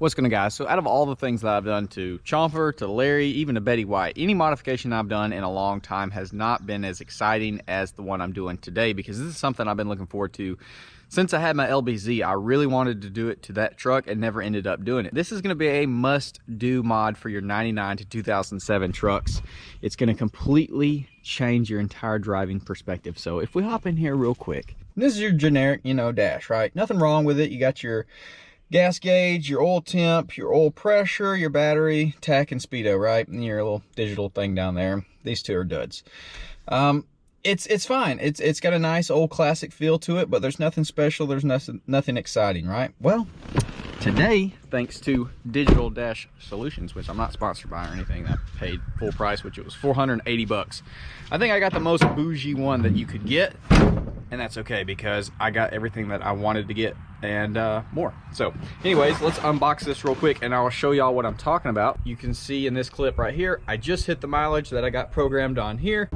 What's going on, guys? So out of all the things that I've done to Chomper, to Larry, even to Betty White, any modification I've done in a long time has not been as exciting as the one I'm doing today, because this is something I've been looking forward to since I had my LBZ. I really wanted to do it to that truck and never ended up doing it. This is going to be a must-do mod for your 99 to 2007 trucks. It's going to completely change your entire driving perspective. So if we hop in here real quick, this is your generic, dash, right? Nothing wrong with it. You got your gas gauge, your oil temp, your oil pressure, your battery, tach, and speedo, right? And your little digital thing down there. These two are duds. It's fine. It's got a nice old classic feel to it, but there's nothing special. There's nothing exciting, right? Well, today, thanks to Digital Dash Solutions, which I'm not sponsored by or anything, I paid full price, which it was 480 bucks. I think I got the most bougie one that you could get, and that's okay because I got everything that I wanted to get and more. So anyways, let's unbox this real quick and I'll show y'all what I'm talking about. You can see in this clip right here, I just hit the mileage that I got programmed on here.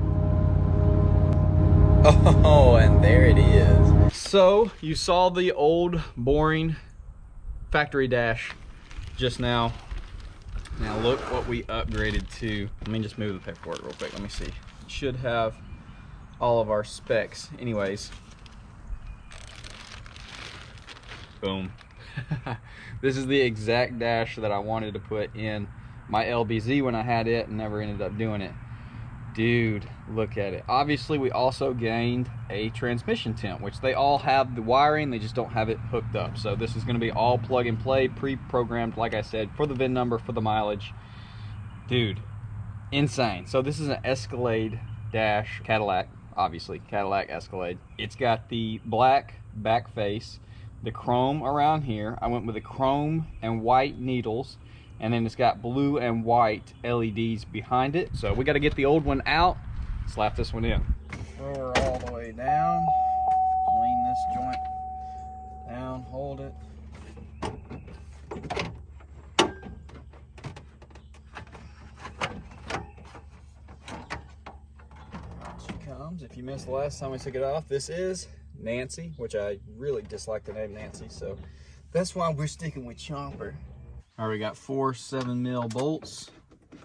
Oh, and there it is. So you saw the old boring factory dash just now. Now look what we upgraded to. Let me just move the paperwork real quick. Let me see. It should have all of our specs. Anyways, boom. This is the exact dash that I wanted to put in my LBZ when I had it and never ended up doing it. Dude, look at it. Obviously, we also gained a transmission temp, which they all have the wiring, they just don't have it hooked up. So this is going to be all plug and play, pre-programmed, like I said, for the VIN number, for the mileage. Dude, insane. So this is an Escalade dash, Cadillac, obviously, Cadillac Escalade. It's got the black back face, the chrome around here. I went with the chrome and white needles, and then it's got blue and white LEDs behind it. So we got to get the old one out, slap this one in. Throw her all the way down, lean this joint down, hold it. Out she comes. If you missed the last time we took it off, this is Nancy, which I really dislike the name Nancy, so that's why we're sticking with Chomper. All right, we got 4 7mm bolts. They're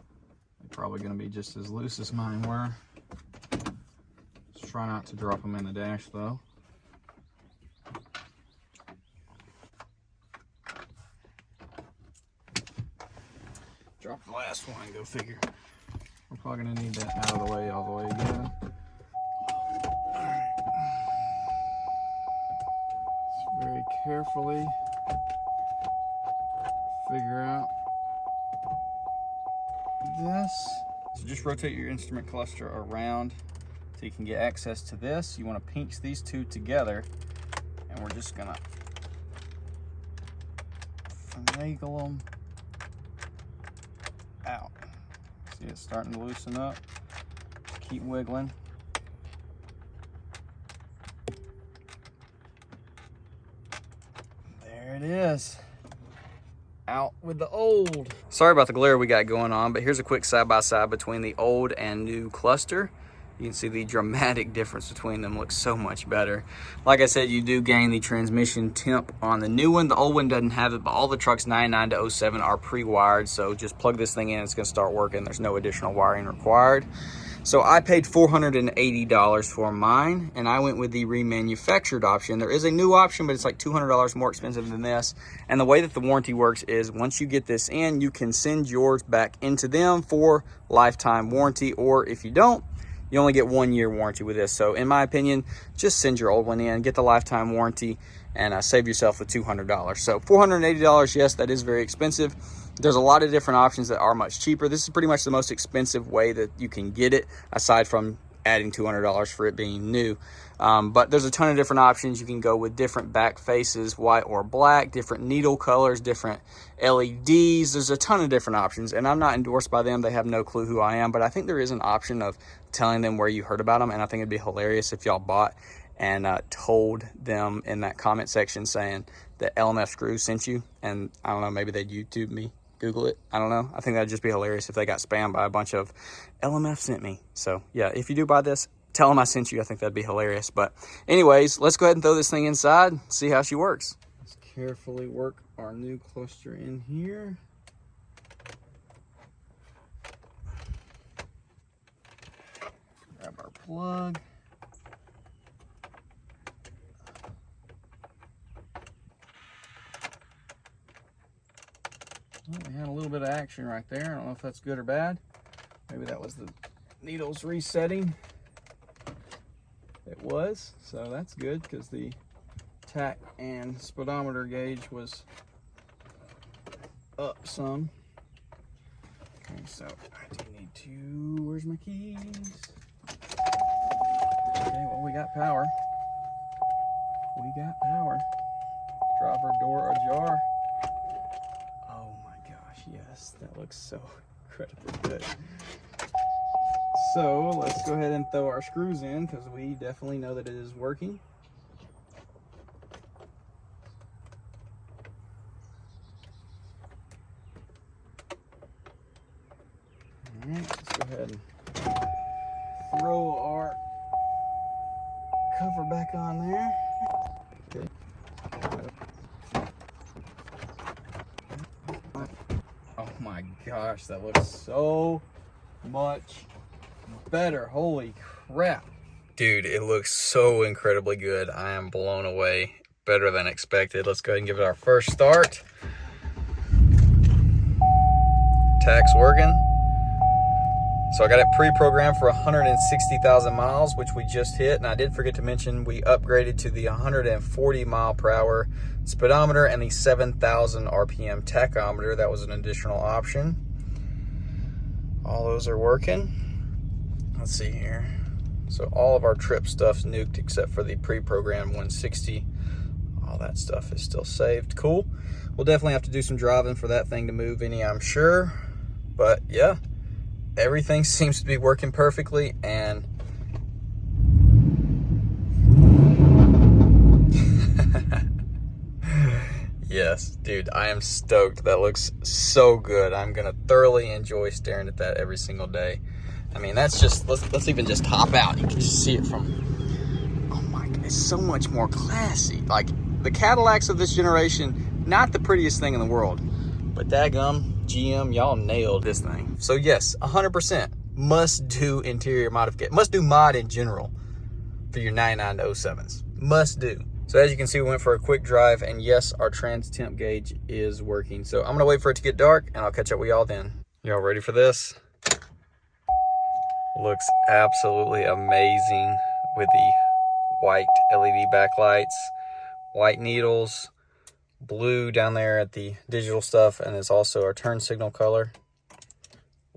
probably going to be just as loose as mine were. Let's try not to drop them in the dash, though. Drop the last one, go figure. We're probably going to need that out of the way all the way again. Just very carefully figure out this. So just rotate your instrument cluster around so you can get access to this. You want to pinch these two together, and we're just gonna finagle them out. See, it's starting to loosen up. Keep wiggling. There it is. Out with the old. Sorry about the glare we got going on, but here's a quick side-by-side between the old and new cluster. You can see the dramatic difference between them. Looks so much better. Like I said, you do gain the transmission temp on the new one. The old one doesn't have it, but all the trucks 99 to 07 are pre-wired, so just plug this thing in, it's gonna start working. There's no additional wiring required. So I paid $480 for mine, and I went with the remanufactured option. There is a new option, but it's like $200 more expensive than this. And the way that the warranty works is once you get this in, you can send yours back into them for lifetime warranty, or if you don't, you only get 1 year warranty with this. So in my opinion, just send your old one in, get the lifetime warranty, and save yourself the $200. So $480, yes, that is very expensive. There's a lot of different options that are much cheaper. This is pretty much the most expensive way that you can get it, aside from adding $200 for it being new. But there's a ton of different options. You can go with different back faces, white or black, different needle colors, different LEDs. There's a ton of different options, and I'm not endorsed by them. They have no clue who I am, but I think there is an option of telling them where you heard about them, and I think it'd be hilarious if y'all bought and told them in that comment section saying that LMF Screw sent you, and I don't know, maybe they'd YouTube me, Google it. I don't know. I think that'd just be hilarious if they got spammed by a bunch of LMF sent me. So yeah, if you do buy this, tell them I sent you. I think that'd be hilarious. But anyways, let's go ahead and throw this thing inside, see how she works. Let's carefully work our new cluster in here. Grab our plug. Well, we had a little bit of action right there. I don't know if that's good or bad. Maybe that was the needles resetting. It was, so that's good because the tach and speedometer gauge was up some. Okay, so I do need to, where's my keys? Okay, well, we got power. We got power. Driver door ajar. Oh my gosh, yes, that looks so incredibly good. So let's go ahead and throw our screws in because we definitely know that it is working. All right, let's go ahead and throw our cover back on there. Okay. Oh my gosh, that looks so much better. Holy crap. Dude, it looks so incredibly good. I am blown away. Better than expected. Let's go ahead and give it our first start. Tach's working. So I got it pre-programmed for 160,000 miles, which we just hit. And I did forget to mention we upgraded to the 140 mile per hour speedometer and the 7,000 RPM tachometer. That was an additional option. All those are working. Let's see here. So all of our trip stuff's nuked except for the pre-programmed 160. All that stuff is still saved. Cool. We'll definitely have to do some driving for that thing to move any, I'm sure. But yeah, everything seems to be working perfectly. And yes, dude, I am stoked. That looks so good. I'm gonna thoroughly enjoy staring at that every single day. I mean, that's just, let's even just hop out. You can just see it from, oh my God, it's so much more classy. Like, the Cadillacs of this generation, not the prettiest thing in the world, but daggum, GM, y'all nailed this thing. So yes, 100% must do interior modification, must do mod in general for your 99 to 07s, must do. So as you can see, we went for a quick drive, and yes, our trans temp gauge is working. So I'm gonna wait for it to get dark, and I'll catch up with y'all then. Y'all ready for this? Looks absolutely amazing with the white LED backlights, white needles, blue down there at the digital stuff, and it's also our turn signal color.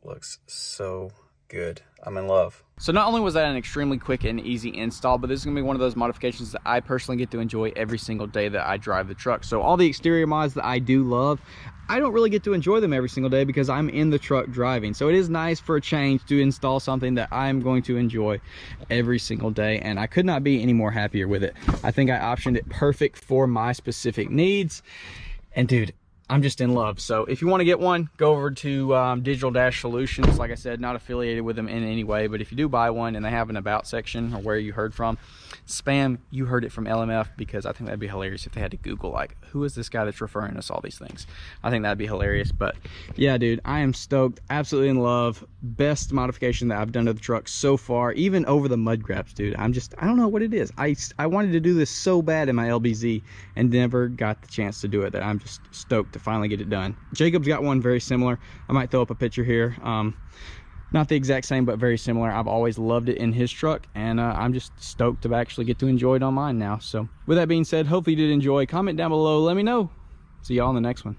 Looks so good. I'm in love. So not only was that an extremely quick and easy install, but this is gonna be one of those modifications that I personally get to enjoy every single day that I drive the truck. So all the exterior mods that I do love, I don't really get to enjoy them every single day because I'm in the truck driving. So it is nice for a change to install something that I'm going to enjoy every single day, and I could not be any more happier with it. I think I optioned it perfect for my specific needs, and dude, I'm just in love. So if you want to get one, go over to Digital Dash Solutions. Like I said, not affiliated with them in any way, but if you do buy one and they have an about section or where you heard from, spam you heard it from LMF, because I think that'd be hilarious if they had to Google like, who is this guy that's referring us all these things. I think that'd be hilarious. But yeah, dude, I am stoked, absolutely in love. Best modification that I've done to the truck so far, even over the mud graps, dude. I don't know what it is. I wanted to do this so bad in my LBZ and never got the chance to do it, that I'm just stoked to finally get it done. Jacob's got one very similar. I might throw up a picture here. Not the exact same, but very similar. I've always loved it in his truck, and I'm just stoked to actually get to enjoy it on mine now. So with that being said, hopefully you did enjoy. Comment down below, let me know. See y'all in the next one.